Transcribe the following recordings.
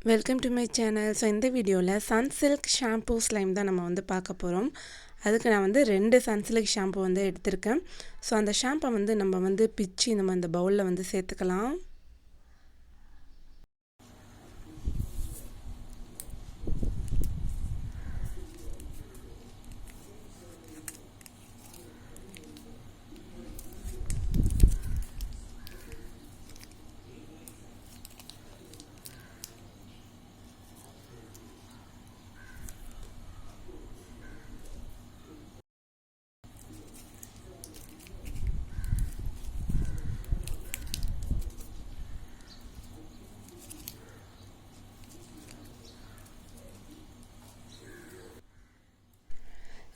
Welcome to my channel. So இந்த வீடியோவில் Sunsilk shampoo slime தான் நம்ம வந்து பார்க்க போகிறோம். அதுக்கு நான் வந்து 2 சன்சில்க் ஷாம்பூ வந்து எடுத்திருக்கேன். ஸோ அந்த ஷாம்பை வந்து நம்ம வந்து பிச்சு நம்ம இந்த பவுலில் வந்து சேர்த்துக்கலாம்.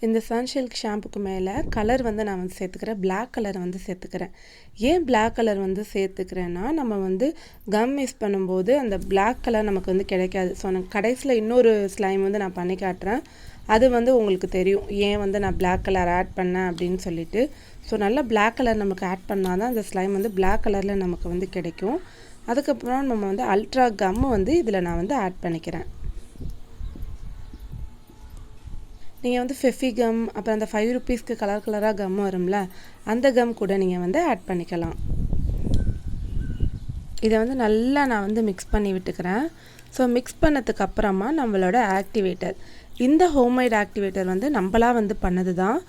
இந்த சன்சில்க் ஷாம்புக்கு மேலே கலர் வந்து நான் வந்து சேர்த்துக்கிறேன். பிளாக் கலர் வந்து சேர்த்துக்கிறேன். ஏன் பிளாக் கலர் வந்து சேர்த்துக்கிறேன்னா, நம்ம வந்து கம் யூஸ் பண்ணும்போது அந்த பிளாக் கலர் நமக்கு வந்து கிடைக்காது. ஸோ எனக்கு கடைசியில் இன்னொரு ஸ்லைம் வந்து நான் பண்ணி காட்டுறேன். அது வந்து உங்களுக்கு தெரியும் ஏன் வந்து நான் பிளாக் கலர் ஆட் பண்ணேன் அப்படின்னு சொல்லிட்டு. ஸோ நல்லா பிளாக் கலர் நமக்கு ஆட் பண்ணால் தான் அந்த ஸ்லைம் வந்து பிளாக் கலரில் நமக்கு வந்து கிடைக்கும். அதுக்கப்புறம் நம்ம வந்து அல்ட்ரா கம்மு வந்து இதில் நான் வந்து ஆட் பண்ணிக்கிறேன். நீங்கள் வந்து ஃபெஃபி கம், அப்புறம் அந்த 5 ருபீஸ்க்கு கலர் கலராக கம் வரும்ல, அந்த கம் கூட நீங்கள் வந்து ஆட் பண்ணிக்கலாம். இதை வந்து நல்லா நான் வந்து மிக்ஸ் பண்ணி விட்டுக்கிறேன். ஸோ மிக்ஸ் பண்ணதுக்கு அப்புறமா நம்மளோட ஆக்டிவேட்டர், இந்த ஹோம்மேட் ஆக்டிவேட்டர் வந்து நம்மளாக வந்து பண்ணது தான்.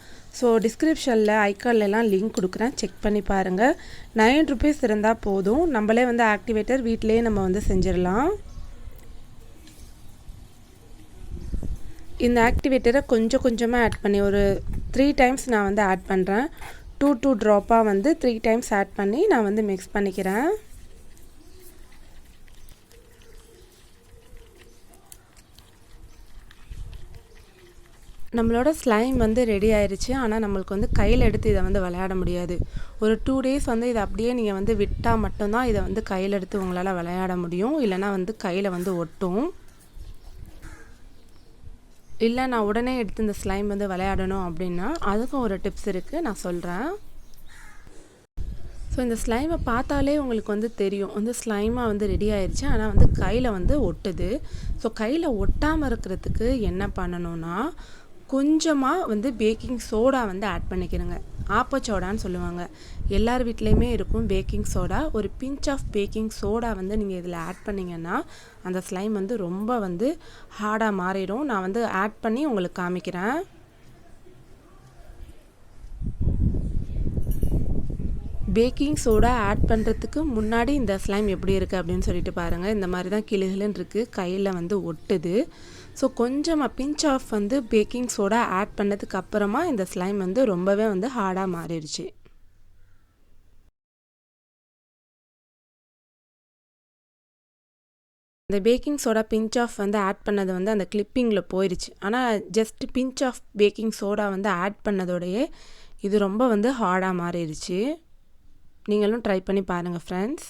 ஸோ டிஸ்கிரிப்ஷனில் ஐக்கான்லாம் லிங்க் கொடுக்குறேன், செக் பண்ணி பாருங்கள். 9 ருபீஸ் இருந்தால் போதும், நம்மளே வந்து ஆக்டிவேட்டர் வீட்டிலேயே நம்ம வந்து செஞ்சிடலாம். இந்த ஆக்டிவேட்டரை கொஞ்சம் கொஞ்சமாக ஆட் பண்ணி ஒரு 3 டைம்ஸ் நான் வந்து ஆட் பண்ணுறேன். 2 ட்ராப்பாக வந்து 3 டைம்ஸ் ஆட் பண்ணி நான் வந்து மிக்ஸ் பண்ணிக்கிறேன். நம்மளோட ஸ்லைம் வந்து ரெடி ஆயிடுச்சு. ஆனால் நம்மளுக்கு வந்து கையில் எடுத்து இதை வந்து விளையாட முடியாது. ஒரு 2 டேஸ் வந்து இதை அப்படியே நீங்கள் வந்து விட்டால் மட்டும்தான் இதை வந்து கையில் எடுத்து உங்களால் விளையாட முடியும். இல்லைனா வந்து கையில் வந்து ஒட்டும். இல்லை நான் உடனே எடுத்து இந்த ஸ்லைம் வந்து விளையாடணும் அப்படின்னா அதுக்கும் ஒரு டிப்ஸ் இருக்குது, நான் சொல்கிறேன். ஸோ இந்த ஸ்லைமை பார்த்தாலே உங்களுக்கு வந்து தெரியும் வந்து ஸ்லைமாக வந்து ரெடி ஆயிடுச்சு. ஆனால் வந்து கையில் வந்து ஒட்டுது. ஸோ கையில் ஒட்டாமல் இருக்கிறதுக்கு என்ன பண்ணணும்னா, கொஞ்சமாக வந்து பேக்கிங் சோடா வந்து ஆட் பண்ணிக்கிறேங்க. ஆப்பச்சோடான்னு சொல்லுவாங்க, எல்லார் வீட்லேயுமே இருக்கும் பேக்கிங் சோடா. ஒரு பிஞ்ச் ஆஃப் பேக்கிங் சோடா வந்து நீங்கள் இதில் ஆட் பண்ணிங்கன்னா அந்த ஸ்லைம் வந்து ரொம்ப வந்து ஹார்டாக மாறிடும். நான் வந்து ஆட் பண்ணி உங்களுக்கு காமிக்கிறேன். பேக்கிங் சோடா ஆட் பண்ணுறதுக்கு முன்னாடி இந்த ஸ்லைம் எப்படி இருக்குது அப்படின்னு சொல்லிட்டு பாருங்கள். இந்த மாதிரி தான் கிளுகிளுன்னு இருக்குது, கையில் வந்து ஒட்டுது. ஸோ கொஞ்சமாக பிஞ்ச் ஆஃப் வந்து பேக்கிங் சோடா ஆட் பண்ணதுக்கு அப்புறமா இந்த ஸ்லைம் வந்து ரொம்பவே வந்து ஹார்டாக மாறிடுச்சு. இந்த பேக்கிங் சோடா பிஞ்ச் ஆஃப் வந்து ஆட் பண்ணது வந்து அந்த கிளிப்பிங்கில் போயிடுச்சு. ஆனால் just pinch of baking soda வந்து ஆட் பண்ணதோடையே இது ரொம்ப வந்து ஹார்டாக மாறிடுச்சு. நீங்களும் ட்ரை பண்ணி பாருங்கள் ஃப்ரெண்ட்ஸ்.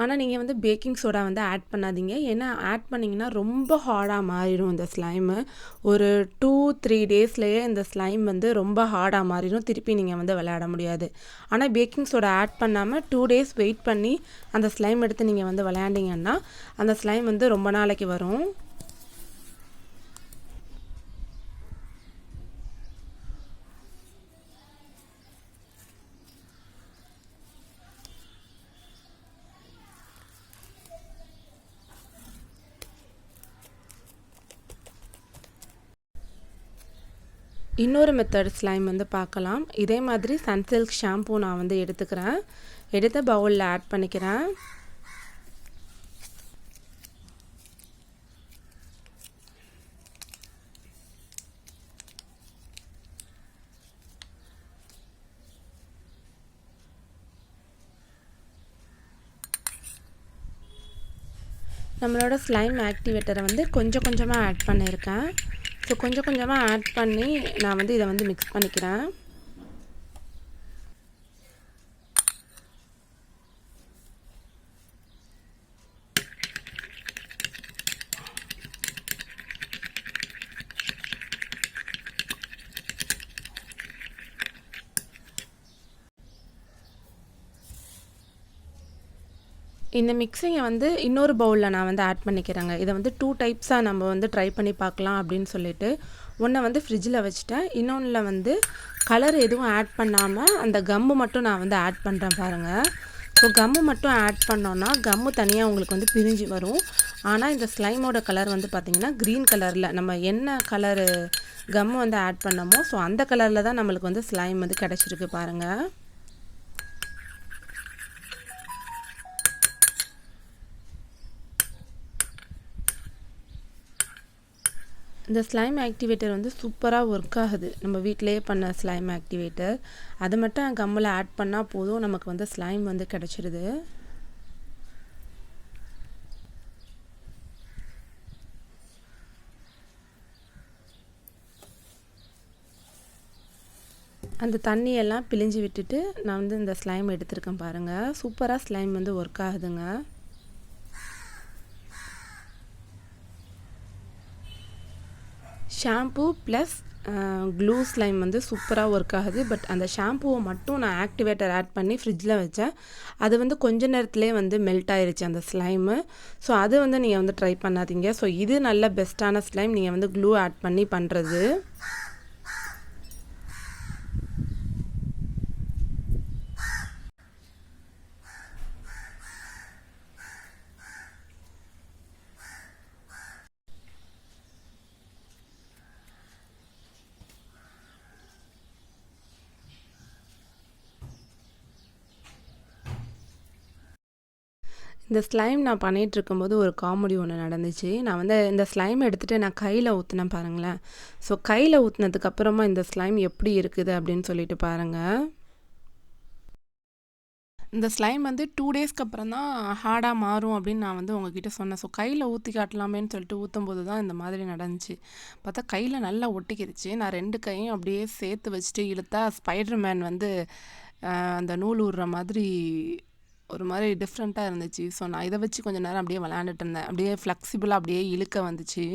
ஆனால் நீங்கள் வந்து பேக்கிங் சோடா வந்து ஆட் பண்ணாதீங்க. ஏன்னா ஆட் பண்ணிங்கன்னா ரொம்ப ஹார்டாக மாறிடும் இந்த ஸ்லைமு. ஒரு 2-3 டேஸ்லேயே இந்த ஸ்லைம் வந்து ரொம்ப ஹார்டாக மாறிடும். திருப்பி நீங்கள் வந்து விளையாட முடியாது. ஆனால் பேக்கிங் சோடா ஆட் பண்ணாமல் 2 டேஸ் வெயிட் பண்ணி அந்த ஸ்லைம் எடுத்து நீங்கள் வந்து விளையாண்டிங்கன்னா அந்த ஸ்லைம் வந்து ரொம்ப நாளைக்கு வரும். இன்னொரு மெத்தட் ஸ்லைம் வந்து பார்க்கலாம். இதே மாதிரி சன்சில்க் ஷாம்பூ நான் வந்து எடுத்துக்கிறேன். எடுத்த பவுலில் ஆட் பண்ணிக்கிறேன். நம்மளோட ஸ்லைம் ஆக்டிவேட்டரை வந்து கொஞ்சம் கொஞ்சமாக ஆட் பண்ணியிருக்கேன். ஸோ கொஞ்சம் கொஞ்சமாக ஆட் பண்ணி நான் வந்து இதை வந்து மிக்ஸ் பண்ணிக்கிறேன். இந்த மிக்ஸிங்கை வந்து இன்னொரு பவுலில் நான் வந்து ஆட் பண்ணிக்கிறேங்க. இதை வந்து 2 டைப்ஸாக நம்ம வந்து ட்ரை பண்ணி பார்க்கலாம் அப்படின்னு சொல்லிட்டு ஒன்றை வந்து ஃப்ரிட்ஜில் வச்சுட்டேன். இன்னொன்றில் வந்து கலர் எதுவும் ஆட் பண்ணாமல் அந்த கம்மு மட்டும் நான் வந்து ஆட் பண்ணுறேன் பாருங்கள். ஸோ கம்மு மட்டும் ஆட் பண்ணோன்னா கம்மு தனியாக உங்களுக்கு வந்து பிரிஞ்சு வரும். ஆனால் இந்த ஸ்லைமோட கலர் வந்து பார்த்திங்கன்னா க்ரீன் கலரில் நம்ம என்ன கலரு கம்மு வந்து ஆட் பண்ணோமோ ஸோ அந்த கலரில் தான் நம்மளுக்கு வந்து ஸ்லைம் வந்து கிடச்சிருக்கு பாருங்கள். இந்த ஸ்லைம் ஆக்டிவேட்டர் வந்து சூப்பராக ஒர்க் ஆகுது. நம்ம வீட்டிலேயே பண்ண ஸ்லைம் ஆக்டிவேட்டர். அது மட்டும் கம்மில் ஆட் பண்ணால் போதும், நமக்கு வந்து ஸ்லைம் வந்து கிடச்சிடுது. அந்த தண்ணியெல்லாம் பிழிஞ்சு விட்டுட்டு நான் வந்து இந்த ஸ்லைம் எடுத்துருக்கேன் பாருங்கள். சூப்பராக ஸ்லைம் வந்து ஒர்க் ஆகுதுங்க. ஷாம்பூ ப்ளஸ் க்ளூ ஸ்லைம் வந்து சூப்பராக ஒர்க் ஆகுது. பட் அந்த ஷாம்பூவை மட்டும் நான் ஆக்டிவேட்டர் ஆட் பண்ணி ஃப்ரிட்ஜில் வச்சேன். அது வந்து கொஞ்ச நேரத்துலேயே வந்து மெல்ட் ஆயிடுச்சு அந்த ஸ்லைமு. ஸோ அது வந்து நீங்கள் வந்து ட்ரை பண்ணாதீங்க. ஸோ இது நல்ல பெஸ்ட்டான ஸ்லைம் நீங்கள் வந்து க்ளூ ஆட் பண்ணி பண்ணுறது. இந்த ஸ்லைம் நான் பண்ணிகிட்ருக்கும்போது ஒரு காமெடி ஒன்று நடந்துச்சு. நான் வந்து இந்த ஸ்லைம் எடுத்துகிட்டு நான் கையில் ஊற்றினேன் பாருங்களேன். ஸோ கையில் ஊற்றினதுக்கப்புறமா இந்த ஸ்லைம் எப்படி இருக்குது அப்படின்னு சொல்லிட்டு பாருங்கள். இந்த ஸ்லைம் வந்து 2 டேஸ்க்கு அப்புறம் தான் ஹார்டாக மாறும் அப்படின்னு நான் வந்து உங்ககிட்ட சொன்னேன். ஸோ கையில் ஊற்றி காட்டலாமேன்னு சொல்லிட்டு ஊற்றும்போது தான் இந்த மாதிரி நடந்துச்சு. பார்த்தா கையில் நல்லா ஒட்டிக்கிடுச்சு. நான் 2 கையும் அப்படியே சேர்த்து வச்சுட்டு இழுத்தா ஸ்பைடர் மேன் வந்து அந்த நூல் ஊடுற மாதிரி ஒரு மாதிரி டிஃப்ரெண்ட்டாக இருந்துச்சு. ஸோ நான் இதை வச்சு கொஞ்சம் நேரம் அப்படியே விளையாண்டுட்டு இருந்தேன். அப்படியே ஃப்ளெக்சிபிளாக அப்படியே இழுக்க வந்துச்சு.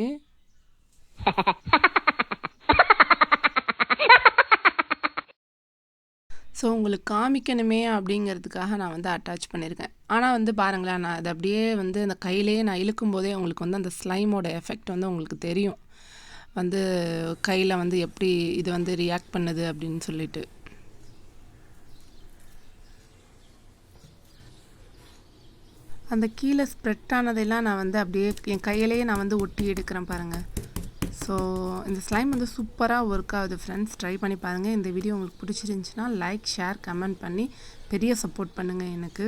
ஸோ உங்களுக்கு காமிக்கணுமே அப்படிங்கிறதுக்காக நான் வந்து அட்டாச் பண்ணியிருக்கேன். ஆனால் வந்து பாருங்களேன், நான் அதை அப்படியே வந்து அந்த கையிலேயே நான் இழுக்கும் போதே உங்களுக்கு வந்து அந்த ஸ்லைமோட எஃபெக்ட் வந்து உங்களுக்கு தெரியும். வந்து கையில் வந்து எப்படி இது வந்து ரியாக்ட் பண்ணுது அப்படின்னு சொல்லிட்டு. அந்த கீழே ஸ்ப்ரெட் ஆனதெல்லாம் நான் வந்து அப்படியே என் கையிலேயே நான் வந்து ஒட்டி எடுக்கிறேன் பாருங்கள். ஸோ இந்த ஸ்லைம் வந்து சூப்பராக ஒர்க் ஆகுது ஃப்ரெண்ட்ஸ். ட்ரை பண்ணி பாருங்கள். இந்த வீடியோ உங்களுக்கு பிடிச்சிருந்துச்சின்னா லைக், ஷேர், கமெண்ட் பண்ணி பெரிய சப்போர்ட் பண்ணுங்கள் எனக்கு.